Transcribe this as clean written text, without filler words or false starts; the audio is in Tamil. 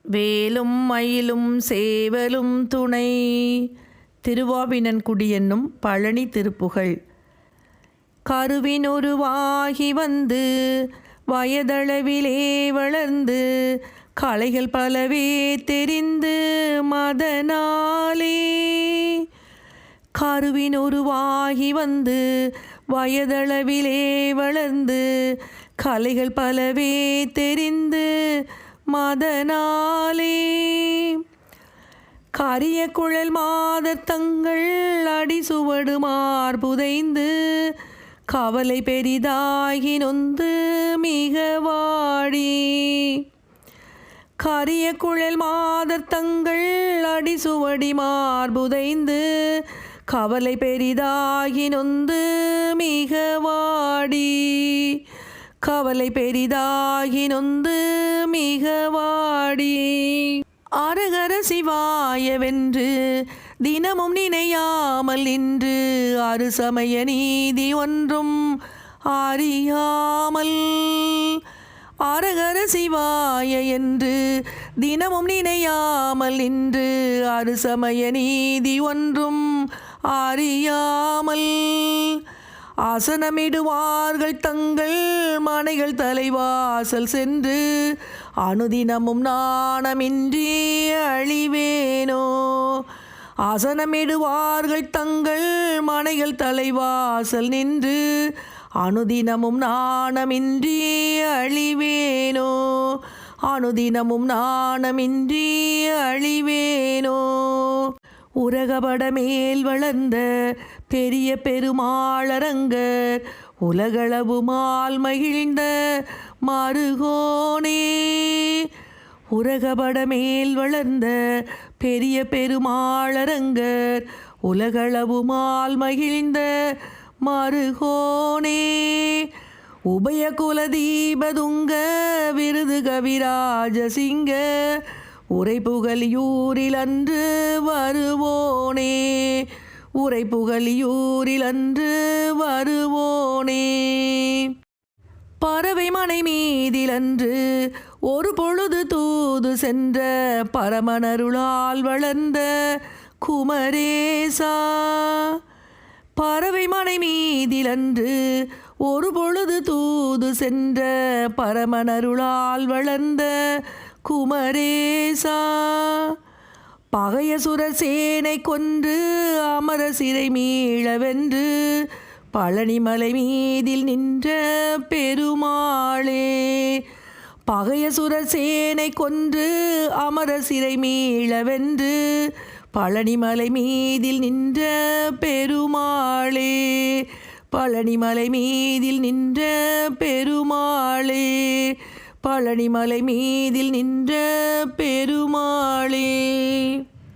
வேலும் மயிலும் சேவலும் துணை. திருவாவினன்குடி என்னும் பழனி திருப்புகழ். கருவினொருவாகி வந்து வயதளவிலே வளர்ந்து கலைகள் பலவே தெரிந்து மதனாலே. கருவினொருவாகி வந்து வயதளவிலே வளர்ந்து கலைகள் பலவே தெரிந்து மதனாலே. கரிய குழல் மாதர் தங்கள் அடிசுவடு மார்புதைந்து கவலை பெரிதாகி நொந்து மிக வாடி. கரிய குழல் மாதர் தங்கள் அடிசுவடி மார்புதைந்து கவலை பெரிதாகி நொந்து மிக வாடி. கவலை பெரிதாகி நொந்து மிக வாடி. அரகர சிவாயவென்று தினமும் நினையாமல் நின்று அறுசமய நீதி ஒன்றும் அறியாமல். அரகர சிவாய என்று தினமும் நினையாமல் நின்று அறுசமய நீதி ஒன்றும் அறியாமல். ஆசனமிடுவார்கள் தங்கள் மனைகள் தலைவாசல் சென்று அனுதினமும் நாணமின்றி அழிவேனோ. ஆசனமிடுவார்கள் தங்கள் மனைகள் தலைவாசல் நின்று அனுதினமும் நாணமின்றி அழிவேனோ. அனுதினமும் நாணமின்றி அழிவேனோ. உரகபட மேல் வளர்ந்த பெரிய பெருமாளரங்கர் உலகளவு மால் மகிழ்ந்த மருகோனே. உரகபட மேல் வளர்ந்த பெரிய பெருமாளரங்கர் உலகளவு மால் மகிழ்ந்த மருகோனே. உபயகுல தீபதுங்க விருது கவிராஜசிங்க உரை புகழியூரில் அன்று வருவோனே. உரை புகழியூரில் அன்று வருவோனே. பறவை மனை மீதில் அன்று ஒரு பொழுது தூது சென்ற பரமனருளால் வளர்ந்த குமரேசா. பறவை மனை மீதில் அன்று ஒரு பொழுது தூது சென்ற பரமனருளால் வளர்ந்த குமரேசா. பகையசுர சேனை கொன்று அமர சிறை மீளவென்று பழனிமலை மீதில் நின்ற பெருமாளே. பகையசுர சேனை கொன்று அமர சிறை மீளவென்று பழனிமலை மீதில் நின்ற பெருமாளே. பழனிமலை மீதில் நின்ற பெருமாளே. பழனிமலை மீதில் நின்ற பெருமாளே.